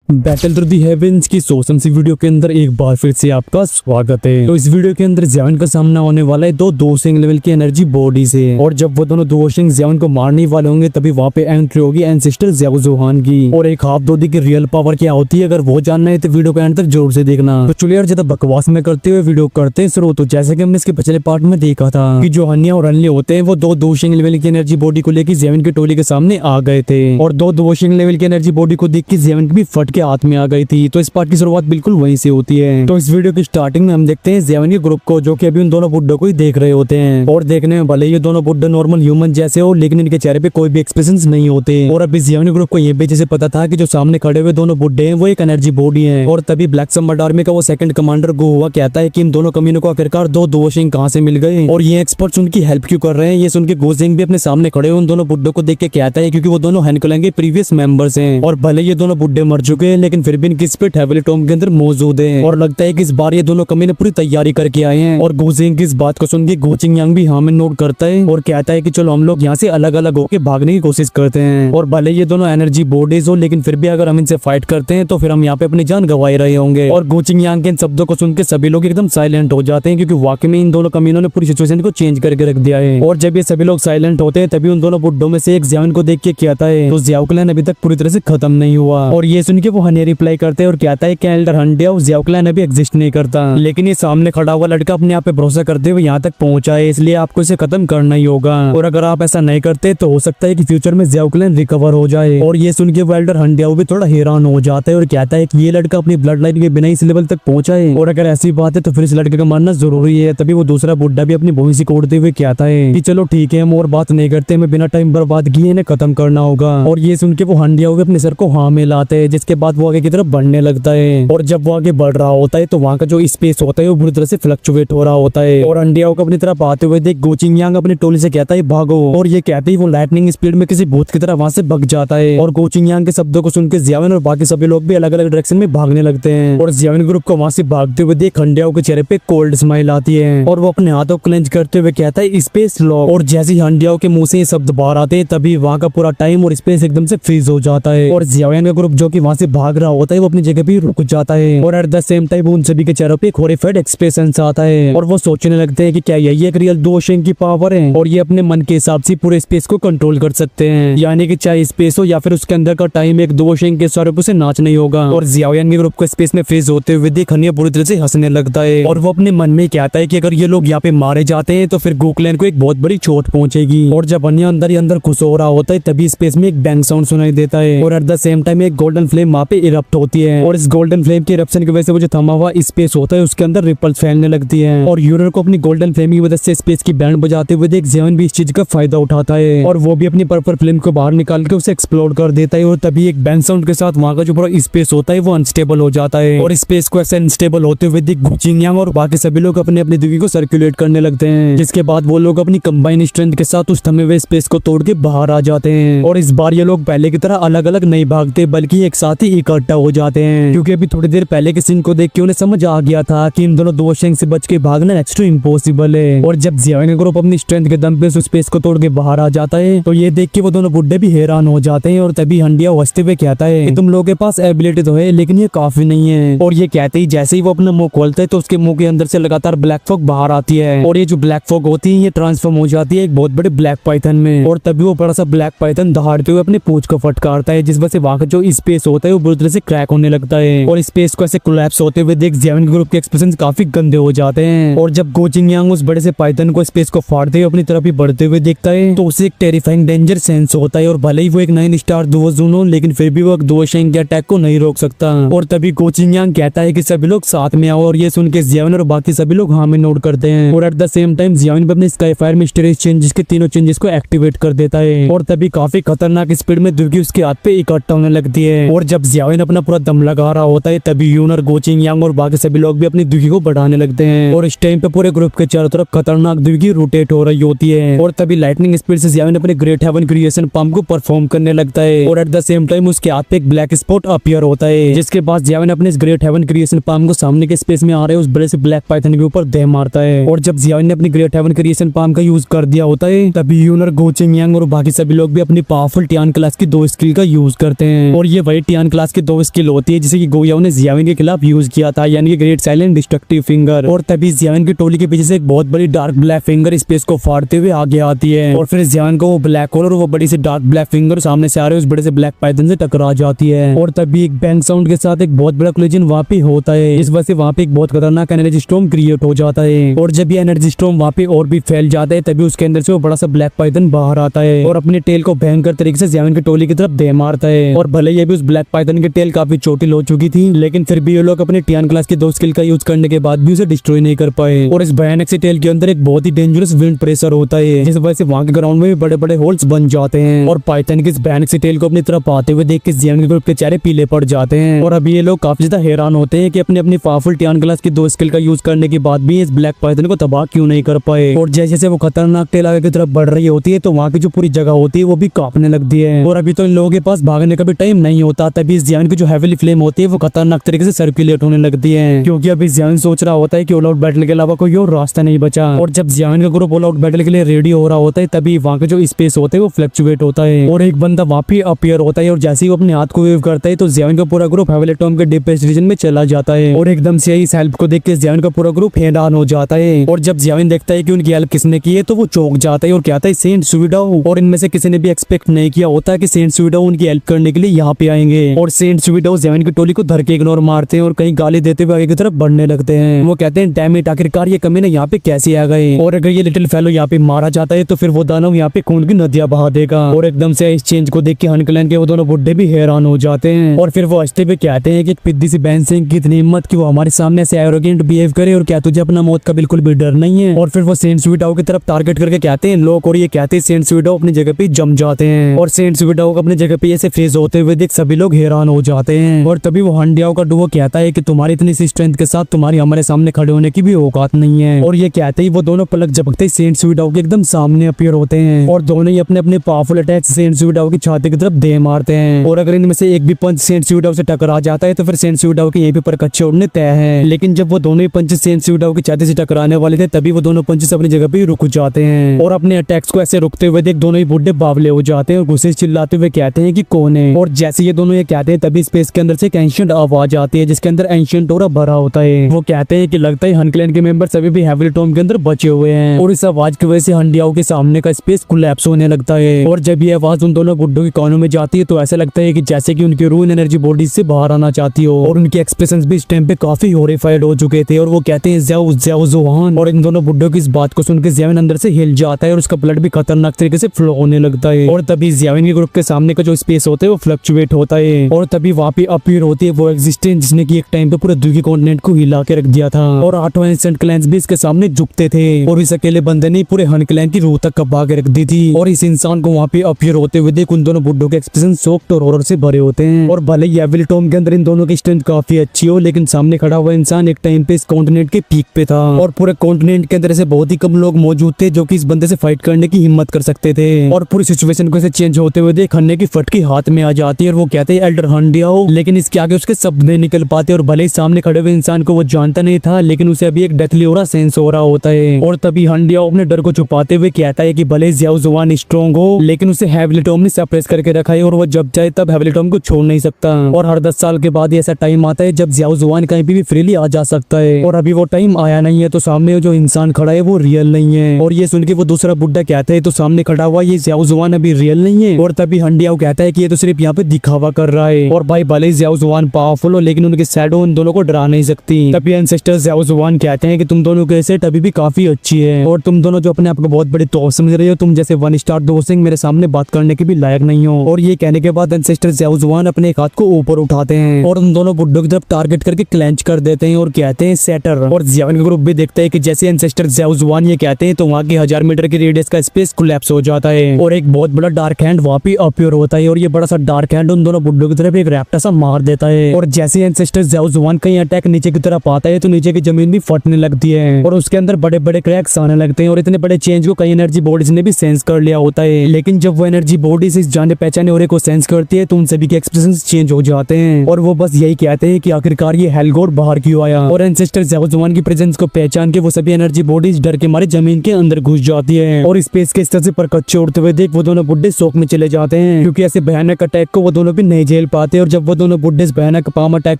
Battle through the heavens की सोसम सी video के अंदर एक बार फिर से आपका स्वागत है। तो इस वीडियो के अंदर ज़ियान का सामना होने वाला है दो दोशिंग लेवल की एनर्जी बॉडी से, और जब वो दोनों दोशिंग ज़ियान को मारने वाले होंगे तभी वहाँ पे एंट्री होगी एंसेस्टर ज़ियाओ ज़ुहान की। और एक हाफ दोदी की रियल पावर क्या होती है, अगर वो जानना है तो वीडियो को एंड तक जरूर से देखना। तो चलिए यार ज्यादा बकवास में करते हुए वीडियो करते हैं शुरू। तो जैसे कि हमने इसके पिछले पार्ट में देखा था कि जो हन्या और अनली होते हैं वो दो दोशिंग लेवल की एनर्जी बॉडी को लेकर ज़ियान की टोली के सामने आ गए थे, और दो दोशिंग लेवल की एनर्जी बॉडी को देख के ज़ियान की भी फट के हाथ में आ गई थी। तो इस पार्ट की शुरुआत बिल्कुल वहीं से होती है। तो इस वीडियो की स्टार्टिंग में हम देखते हैं ज़ियान के ग्रुप को, जो कि अभी उन दोनों बुड्ढों को ही देख रहे होते हैं। और देखने में भले ये दोनों बुड्ढे नॉर्मल ह्यूमन जैसे हो, लेकिन इनके चेहरे पे कोई भी एक्सप्रेशंस नहीं होते। और अभी ज़ियान ग्रुप को ये भी जैसे पता था कि जो सामने खड़े हुए दोनों बुड्ढे हैं वो एक एनर्जी बॉडी है। और तभी ब्लैक समबर्ड आर्मी का वो सेकंड कमांडर गो हुआ कहता है कि इन दोनों कमीनों को आखिरकार दो दोशिंग कहां से मिल गए, और ये एक्सपर्ट्स उनकी हेल्प क्यों कर रहे हैं। ये सुन के गोजिंग भी अपने सामने खड़े उन दोनों बुड्ढों को देख के कहता है क्योंकि वो दोनों हैंकलैंग के प्रीवियस मेंबर्स हैं, और भले ये दोनों बुड्ढे मर चुके हैं लेकिन फिर भी इनकी स्पिरिट हेवली टॉम के अंदर मौजूद है। और लगता है कि इस बार ये दोनों कमीने पूरी तैयारी करके आए हैं। और गोजिंग की इस बात को सुन के गोचिंग यांग भी हाँ में नोट करता है और कहता है कि चलो हम लोग यहाँ से अलग अलग होकर भागने की कोशिश करते हैं। और भले ये दोनों एनर्जी बॉडीज हो लेकिन फिर भी अगर हम इनसे फाइट करते हैं तो फिर हम यहाँ पे अपनी जान गंवा रहे होंगे। और गोचिंग यांग के इन शब्दों को सुन के सभी लोग एकदम साइलेंट हो जाते हैं, क्योंकि वाकई में इन दोनों कमीनों ने पूरी सिचुएशन को चेंज करके रख दिया है। और जब ये सभी लोग साइलेंट होते हैं तभी उन दोनों बुड्ढों में से एक ज़ियान को देख के कहता है तो ज़ियाओ क्लैन अभी तक पूरी तरह से खत्म नहीं हुआ। और ये सुन के वो हन्या रिप्लाई करते हैं और कहता है कि एल्डर हंडिया ज़ियाओ क्लैन अभी एग्जिस्ट नहीं करता, लेकिन ये सामने खड़ा हुआ लड़का अपने आप पे भरोसा करते हुए यहाँ तक पहुंचा है, इसलिए आपको इसे खत्म करना ही होगा। और अगर आप ऐसा नहीं करते तो हो सकता है कि फ्यूचर में ज़ियाओ क्लैन रिकवर हो जाए। और ये सुन के वो एल्डर हंडिया भी थोड़ा हैरान हो जाता है और कहता है कि ये लड़का अपनी ब्लड लाइन के बिना इस लेवल तक पहुंचा है, और अगर ऐसी बात है तो फिर इस लड़के का मरना जरूरी है। तभी वो दूसरा बुड्ढा भी अपनी भूमि से कोड़ते हुए कहता है कि चलो ठीक है, हम और बात नहीं करते, हमें बिना टाइम बर्बाद किए इन्हें खत्म करना होगा। और ये सुन के वो हंडिया भी अपने सर को हाँ में लाते हैं, जिसके बाद वो आगे की तरफ बढ़ने लगता है। और जब वो आगे बढ़ रहा होता है तो वहाँ का जो स्पेस होता है वो बुरी तरह से फ्लक्चुएट हो रहा होता है। और हंडिया को अपनी तरफ आते हुए देख गोचिंग यांग अपनी टोली से कहता है भागो, और ये कहते ही वो लाइटनिंग स्पीड में किसी भूत की तरह वहाँ से भाग जाता है। और गोचिंग यांग के शब्दों को सुन के ज़ियान और बाकी सभी लोग भी अलग अलग डायरेक्शन में भागने लगते हैं। और ज़ियान ग्रुप को वहाँ से भागते हुए देख हंडिया के चेहरे पे कोल्ड स्माइल आती है और वो अपने हाथों क्लेंच करते हुए कहता है स्पेस लॉक। और जैसे ही हंडिया के मुंह से ये शब्द बाहर आते हैं तभी वहाँ का पूरा टाइम और स्पेस एकदम से फ्रीज हो जाता है। और ज़ियान का ग्रुप जो कि वहाँ से भाग रहा होता है वो अपनी जगह पे रुक जाता है, और एट द सेम टाइम उन सभी के चेहरों पे एक हॉरिफाइड एक्सप्रेशन आता है। और वो सोचने लगते हैं कि क्या यही एक रियल दोशिंग की पावर है, और ये अपने मन के हिसाब से पूरे स्पेस को कंट्रोल कर सकते हैं, यानी कि चाहे स्पेस हो या फिर उसके अंदर का टाइम एक दोशिंग के स्वरूप से नाच नहीं होगा। और ज़ियाओयान के ग्रुप को स्पेस में फ्रीज होते हुए देख हन्या बुरी तरह से हंसने लगता है, और वो अपने मन में कहता है कि अगर ये लोग यहाँ पे मारे जाते हैं तो फिर गोक्लैन को एक बहुत बड़ी चोट पहुंचेगी। और जब हन्या अंदर ही अंदर खुश हो रहा होता है तभी स्पेस में एक बैंग साउंड सुनाई देता है, और एट द सेम टाइम एक गोल्डन फ्लेम वहाँ पे इरप्ट होती है। और इस गोल्डन फ्लेम के इरप्शन की वजह से वो जो थमा हुआ स्पेस होता है उसके अंदर रिपल्स फैलने लगती है। और यूरर को अपनी गोल्डन फ्लेम की वजह से स्पेस की बैंड बजाते हुए देख ज़ियान भी इस चीज का फायदा उठाता है, और वो भी अपनी पर्पल फ्लेम को बाहर निकाल के उसे एक्सप्लोर कर देता है। और तभी एक बैंग साउंड के साथ वहाँ का जो पूरा स्पेस होता है वो अनस्टेबल हो जाता है, और स्पेस को ऐसे अनस्टेबल होते हुए देख गोचिंग यांग और बाकी सभी लोग अपने अपनी दुनिया को सर्कुलेट करने लगते हैं, जिसके बाद वो लोग अपनी कंबाइन स्ट्रेंथ के साथ उस थमे हुए स्पेस को तोड़ के बाहर आ जाते हैं। और इस बार ये लोग पहले की तरह अलग अलग नहीं भागते बल्कि एक साथ ही इकट्ठा हो जाते हैं, क्योंकि अभी थोड़ी देर पहले के सीन को देख के उन्हें समझ आ गया था कि इन दोनों दोशिंग से बच के भागना नेक्स्ट टू इम्पॉसिबल है। और जब ज़ियान ग्रुप अपनी स्ट्रेंथ के दम पे उस स्पेस को तोड़ के बाहर आ जाता है तो ये देख के वो दोनों बुड्ढे भी हैरान हो जाते हैं। और तभी हंडिया हंसते हुए कहता है कि तुम लोगों के पास एबिलिटी तो है लेकिन ये काफी नहीं है। और ये कहते ही जैसे ही वो अपना मुंह खोलता है तो उसके मुंह के अंदर से लगातार ब्लैक फॉग बाहर आती है, और ये जो ब्लैक फॉग होती है ये ट्रांसफॉर्म हो जाती है एक बहुत बड़े ब्लैक पाइथन में। और तभी वो बड़ा सा ब्लैक पाइथन दहाड़ते हुए अपने पूंछ को फटकारता है, जिस वजह से वहाँ का जो स्पेस होता है वो बुरी तरह से क्रैक होने लगता है, और स्पेस को ऐसे कोलैप्स होते हुए देख ज़ियान ग्रुप के एक्सप्रेशन काफी गंदे हो जाते हैं। और जब गोचिंग यांग उस बड़े से पाइथन को स्पेस को फाड़ते हुए अपनी तरफ ही बढ़ते हुए देखता है तो उसे एक टेरिफाइंग डेंजर सेंस होता है, और भले ही वो एक 9 स्टार दोजून हो लेकिन फिर भी वो एक दोशिंग के अटैक को नहीं रोक सकता। और तभी गोचिंग यांग कहता है कि सभी लोग साथ में आओ, और ये सुन के ज़ियान और बाकी सभी लोग हाँ में नोट करते हैं। और एट द सेम टाइम ज़ियान भी अपने स्काई फायर मिस्टीरियस चेंजेस के तीनों चेंजेस को एक्टिवेट कर देता है, और तभी काफी खतरनाक स्पीड में दुर्गी उसके हाथ पे इकट्ठा होने लगती है। और जब ज़ियान अपना पूरा दम लगा रहा होता है तभी यून और गोचिंग यांग और बाकी सभी लोग भी अपनी दुर्गी को बढ़ाने लगते हैं, और इस टाइम पे पूरे ग्रुप के चारों तरफ खतरनाक दुर्गी रोटेट हो रही होती है। और तभी लाइटनिंग स्पीड से ज़ियान अपने ग्रेट हेवन क्रिएशन पंप को परफॉर्म करने लगता है, और एट द सेम टाइम उसके हाथ पे एक ब्लैक स्पॉट अपीयर होता है, जिसके बाद ज़ियान अपने इस ग्रेट हेवन क्रिएशन पंप को सामने के स्पेस में आ रहे उस बड़े से ब्लैक पाइथन के ऊपर दे मारता है। और जब ज़ियान ने अपनी ग्रेट हेवन क्रिएशन पंप का यूज कर दिया होता है तभी यून और गोचिंग यांग और बाकी सभी लोग भी अपनी पावरफुल टियान क्लास की 2 स्किल का यूज करते हैं, और ये वही टियान क्लास की 2 स्किल होती है जिसे कि गोयाओ ने जियाविन के खिलाफ यूज किया था, यानी कि ग्रेट साइलेंट डिस्ट्रक्टिव फिंगर। और तभी जियाविन की टोली के पीछे से एक बहुत बड़ी डार्क ब्लैक फिंगर स्पेस को फाड़ते हुए आगे आती है और फिर जियाविन को वो ब्लैक होल और वो बड़ी सी डार्क ब्लैक फिंगर सामने से आ रहे उस बड़े से ब्लैक पाइथन से टकरा जाती है। और तभी एक बैंग साउंड के साथ एक बहुत बड़ा कोलिजन वहाँ पे होता है। इस वजह से वहाँ पे एक बहुत खतरनाक एनर्जी स्टॉर्म क्रिएट हो जाता है और जब ये एनर्जी स्टॉर्म वहाँ पे और भी फैल जाता है तभी उसके अंदर से वो बड़ा सा ब्लैक पाइथन बाहर आता है और अपने टेल को भयंकर तरीके से जियाविन की टोली की तरफ दे मारता है। और भले ये भी उस ब्लैक पाइथन की टेल काफी चोटिल हो चुकी थी, लेकिन फिर भी ये लोग अपने टियान क्लास की 2 स्किल का यूज करने के बाद भी उसे डिस्ट्रॉय नहीं कर पाए। और इस भयानक सी टेल के अंदर एक बहुत ही डेंजरस विंड प्रेशर होता है जिस वजह से वहाँ के ग्राउंड में भी बड़े बड़े होल्स बन जाते हैं और पाइथन की इस भयानक सी टेल को अपनी तरफ आते हुए देख के जियाविन के ग्रुप के चेहरे पीले पड़ जाते हैं। और अभी ये लोग काफी ज्यादा हैरान होते हैं कि अपनी अपनी पावरफुल टियान क्लास की 2 स्किल का यूज करने के बाद भी इस ब्लैक पाइथन को तबाह क्यों नहीं कर पाए। और जैसे जैसे वो खतरनाक टेल आगे की तरफ बढ़ रही होती है तो वहाँ की जो पूरी जगह होती है वो भी कांपने लगती है और अभी तो इन लोगों के पास भागने का भी टाइम नहीं होता। तभी इस जियाविन की जो हेवीली फ्लेम होती है वो खतरनाक तरीके से सर्कुलेट होने लगती है क्योंकि अभी जियाविन सोच रहा होता है कि ऑल आउट बैटल के अलावा कोई और रास्ता नहीं बचा। और जब जियाविन का ग्रुप ऑल आउट बैटल के लिए रेडी हो रहा होता है तभी वहाँ के जो स्पेस होते हैं वो फ्लक्चुएट होता है और एक बंदा वहाँ पे अपीयर होता है और जैसे ही वो अपने हाथ को वेव करता है तो जियाविन का पूरा ग्रुप हेवीली टॉम के डीपेस्ट रीजन में चला जाता है और एकदम से इस हेल्प को देख के जियाविन का पूरा ग्रुप हैरान हो जाता है। और जब जियाविन देखता है कि उनकी हेल्प किसने की है तो वो चौंक जाता है और कहता है सेंट सुविडाओ। और इनमें से किसी ने भी एक्सपेक्ट नहीं किया होता कि सेंट सुविडाओ उनकी हेल्प करने के लिए यहाँ पे आएंगे। और सेंट सुविडाओ जियाविन की टोली को धर के इग्नोर मारते हैं और कहीं गाली देते हुए आगे की तरफ बढ़ने लगते हैं। वो कहते हैं डैम इट, आखिरकार ये कमीने यहाँ पे कैसे आ गए और अगर ये लिटिल फेलो यहाँ पे मारा जाता है तो फिर वो दानव यहाँ पे खून की नदियां बहा देगा। और एकदम से इस चेंज को देख के हनकलैन के वो दोनों बुड्ढे भी हैरान हो जाते हैं और फिर वो हंसते हुए कहते हैं कि पिद्दी सी बहन सिंह की इतनी हिम्मत कि वो हमारे सामने से एरोगेंट बिहेव करे और क्या तुझे अपना मौत का बिल्कुल भी डर नहीं है। और फिर वो सेंट स्वीडाओ की तरफ टारगेट करके कहते हैं लोग और ये कहते हैं सेंट स्वीडाओ अपनी जगह पे जम जाते हैं और सेंट स्वीडाओ को अपनी जगह पे ऐसे फ्रीज होते हुए देख सभी लोग हैरान हो जाते हैं। और तभी वो हंडियाओ का डुओ कहता है कि तुम्हारी इतनी सी स्ट्रेंथ के साथ तुम्हारी हमारे सामने खड़े होने की भी औकात नहीं है। और ये कहते ही वो दोनों पलक झपकते ही सेंट स्वीडाओ के एकदम सामने अपीयर होते हैं और दोनों ही अपने अपने पावरफुल अटैक सेंट स्वीडाओ की छाती की तरफ दे मारते हैं। और अगर इनमें से एक भी पंच सेंट स्वीडाओ से टकरा जाता है तो फिर सेंट स्वीडाओ के यहीं पे पर कच्चे उड़ने तय है। लेकिन जब वो दोनों ही पंच सेंट स्वीडाओ की छाती से टकराने वाले थे तभी वो दोनों पंचेस अपनी जगह पे रुक जाते हैं और अपने अटैक्स को ऐसे रुकते हुए देख दोनों ही बुड्ढे बावले हो जाते हैं और गुस्से से चिल्लाते हुए कहते हैं कि कौन है। और जैसे ये दोनों ये कहते हैं तभी स्पेस के अंदर से एक एंशिएंट आवाज आती है जिसके अंदर एंशिएंट ऑरा भरा होता है। वो कहते हैं कि लगता है हनक्लैन के मेंबर सभी भी हेविली टॉम के अंदर बचे हुए हैं और इस आवाज की वजह से हंडियाओ के सामने का स्पेस कोलैप्स होने लगता है। और जब ये आवाज उन दोनों बुड्ढों के कानों में जाती है तो ऐसा लगता है कि जैसे कि उनकी रूह एनर्जी बॉडी से बाहर आना चाहती हो और उनके एक्सप्रेशंस भी इस टाइम पे काफी हॉरिफाइड हो चुके थे। और वो कहते हैं ज़्याओ ज़्याओ ज़ोहान। और इन दोनों बुड्ढों की इस बात को सुनकर जियाविन अंदर से हिल जाता है और उसका ब्लड भी खतरनाक तरीके से फ्लो होने लगता है। और तभी जियाविन के ग्रुप के सामने का जो स्पेस होता है वो फ्लक्चुएट होता है और तभी वहाँ पे अपीयर होती है वो एग्जिस्टेंस जिसने की एक टाइम पे पूरे दुखी कॉन्टिनेंट को हिला के रख दिया था और 8 एंशिएंट क्लैंस भी इसके सामने झुकते थे और इस अकेले बंदे ने पूरे हन क्लैन की रूह तक कबा के रख दी थी। और इस इंसान को वहाँ पे अपीयर होते हुए देख उन दोनों बुड्ढों के एक्सप्रेशन शॉक्ड और हॉरर से भरे होते हैं। और भले ही एविल टॉम के अंदर इन दोनों की स्ट्रेंथ काफी अच्छी हो लेकिन सामने खड़ा हुआ इंसान एक टाइम पे इस कॉन्टिनेंट के पीक पे था और पूरे कॉन्टिनेंट के अंदर ऐसे बहुत ही कम लोग मौजूद थे जो कि इस बंदे से फाइट करने की हिम्मत कर सकते थे। और पूरी सिचुएशन को ऐसे चेंज होते हुए देख हन्ने की फटकी हाथ में आ जाती है और वो कहते हैं एल्डर हंडियाओ, लेकिन इसके आगे उसके शब्द नहीं निकल पाते। और भले ही सामने खड़े हुए इंसान को वो जानता नहीं था लेकिन उसे अभी एक डेथली ऑरा सेंस हो रहा होता है। और तभी हंडियाओ अपने डर को छुपाते हुए कहता है कि भले ज़्याओ ज़ुआन स्ट्रॉन्ग हो लेकिन उसे हेविली टॉम ने सप्रेस करके रखा है और वो जब चाहे तब हेविली टॉम को छोड़ नहीं सकता। और हर 10 साल के बाद ऐसा टाइम आता है जब ज़्याओ ज़ुआन कहीं भी फ्रीली आ जा सकता है और अभी वो टाइम आया नहीं है तो सामने जो इंसान खड़ा है वो रियल नहीं है। और ये सुन के वो दूसरा बुड्ढा कहता है तो सामने खड़ा हुआ ये ज़्याओ ज़ुआन अभी रियल नहीं है। और तभी हंडियाओ कहता है कि ये तो सिर्फ यहाँ पे दिखावा कर रहा है और भाई भले ज़्याओ ज़ुआन पावरफुल हो लेकिन उनके शैडो उन दोनों को डरा नहीं सकती। तभी एंसेस्टर ज़्याओ ज़ुआन कहते हैं कि तुम दोनों की सेट अभी भी काफी अच्छी है और तुम दोनों जो अपने आप को बहुत बड़ी तोप समझ रहे हो तुम जैसे 1 स्टार दोसिंग मेरे सामने बात करने के भी लायक नहीं हो। और ये कहने के बाद एंसेस्टर ज़्याओ ज़ुआन अपने एक हाथ को ऊपर उठाते हैं और उन दोनों बुड्ढों की तरफ टारगेट करके क्लेंच कर देते हैं और कहते हैं सेटर। और जियाविन का ग्रुप भी देखता है कि जैसे एंसेस्टर ज़्याओ ज़ुआन ये कहते हैं तो वहाँ की 1000 मीटर की रेडियस का स्पेस कोलैप्स हो जाता है और एक बहुत बड़ा डार्क हैंड वहाँ पे अपीयर होता है और ये बड़ा सा डार्क हैंड उन दोनों बुड्ढों की तरफ एक रैप्टा सा मार देता है। और जैसे एंसेस्टर ज़्याओ ज़ुआन का अटैक नीचे की तरफ आता है तो नीचे की जमीन भी फटने लगती है और उसके अंदर बड़े बड़े क्रैक्स आने लगते हैं और इतने बड़े चेंज को कई एनर्जी बॉडीज ने भी सेंस कर लिया होता है। लेकिन जब वो एनर्जी बॉडीज इस जाने पहचाने और को सेंस करती है तो उन सभी के एक्सप्रेशन चेंज हो जाते हैं और वो बस यही कहते हैं कि आखिरकार ये हेल गॉड बाहर क्यों आया। और एंसेस्टर ज़्याओ ज़ुआन की प्रेजेंस को पहचान के वो सभी एनर्जी बॉडीज डर के मारे जमीन के अंदर घुस जाती है और स्पेस के स्तर से पर कच्चे उड़ते हुए देख वो दोनों बुड्ढे शोक में चले जाते हैं क्योंकि ऐसे भयानक अटैक को वो दोनों भी नहीं झेल पाते हैं। और जब वो दोनों बुड्ढे इस भयानक पाम अटैक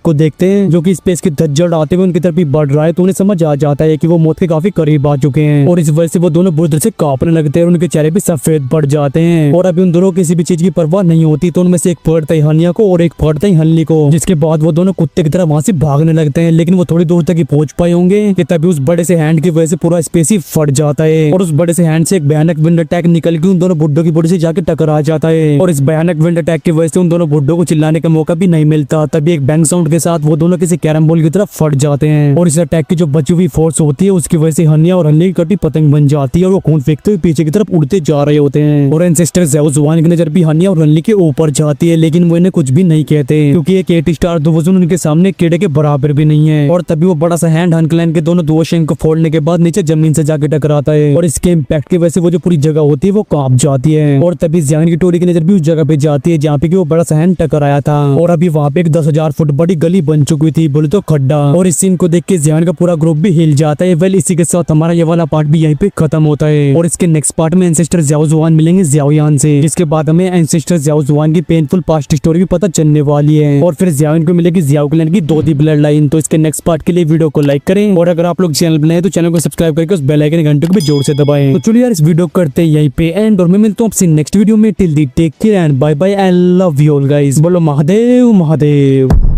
को देखते हैं जो कि स्पेस की धज्जड़ आते हुए उनकी तरफ ही बढ़ रहा है, तो उन्हें समझ आ जाता है कि वो मौत के काफी करीब आ चुके हैं। और इस वजह से वो दोनों बुरी तरह से कांपने लगते हैं और उनके चेहरे पे सफेद पड़ जाते हैं। और अभी उन दोनों किसी भी चीज की परवाह नहीं होती, तो उनमें से एक फड़ता ही हनिया को और एक फड़ता ही हल्ली को। जिसके बाद वो दोनों कुत्ते की तरह वहां से भागने लगते हैं, लेकिन वो थोड़ी दूर तक ही पहुंच पाए होंगे कि तभी उस बड़े से हैंड की वजह से पूरा स्पेस ही फट जाता है। और उस बड़े से हैंड से एक भयानक विंड अटैक निकल के उन दोनों बुड्ढों की बॉडी से जाके टकरा जाता है। और इस भयानक विंड अटैक की वजह से उन दोनों बुड्ढों को चिल्लाने का मौका भी नहीं मिलता। तभी एक बैंग साउंड के साथ वो दोनों किसी कैरम बोल की तरफ फट जाते हैं। और इस अटैक की जो बची हुई फोर्स होती है उसकी वजह से हनिया और हल्ली की कटी पतंग बन जाती है और वो खून फेंकते हुए पीछे की तरफ उड़ते जा रहे होते हैं। और एंसेस्टर ज़ेउ जुआन की नजर भी हनिया और हल्ली के ऊपर जाती है, लेकिन वो इन्हें कुछ भी नहीं कहते क्योंकि एक 8 स्टार डिवीजन उनके सामने कीड़े के बराबर भी नहीं है। और तभी वो बड़ा सा हैंड हनक्लैन के दोनों दुओशेंग को फोड़ने के बाद नीचे जमीन से जाके टकराता है। और इसके इम्पैक्ट की वजह से वो जो पूरी जगह होती है वो कांप जाती है। और तभी ज़ियान की टोरी की नजर भी उस जगह पे जाती है जहाँ पे कि वो बड़ा सा हैंड टकराया था। और अभी वहाँ पे एक 10,000 फुट बड़ी गली बन चुकी थी, बोले तो खड्डा। और इस सीन को देख के ज़ियान का पूरा ग्रुप भी हिल जाता है। वेल इसी के साथ हमारा ये वाला पार्ट भी यहीं पे खत्म होता है। और इसके नेक्स्ट पार्ट में एंसेस्टर ज़ियाओ जुआन मिलेंगे ज़ियाओ यान से, जिसके बाद हमें एंसेस्टर ज़ियाओ जुआन की पेनफुल पास्ट स्टोरी भी पता चलने वाली है। और फिर ज़ियाओ को मिलेगी ज़ियाओ क्लैन की दोदी ब्लड लाइन। तो इसके नेक्स्ट पार्ट के लिए वीडियो को लाइक करें और अगर आप लोग चैनल बनाए तो चैनल को सब्सक्राइब करके उस बेल आइकन घंटे को भी जोर से दबाएं। तो चलिए यार इस वीडियो करते हैं यहीं पे एंड, और मैं मिलता हूँ आपसे नेक्स्ट वीडियो में। Till then take care and bye bye. I love you all guys. बोलो महादेव महादेव।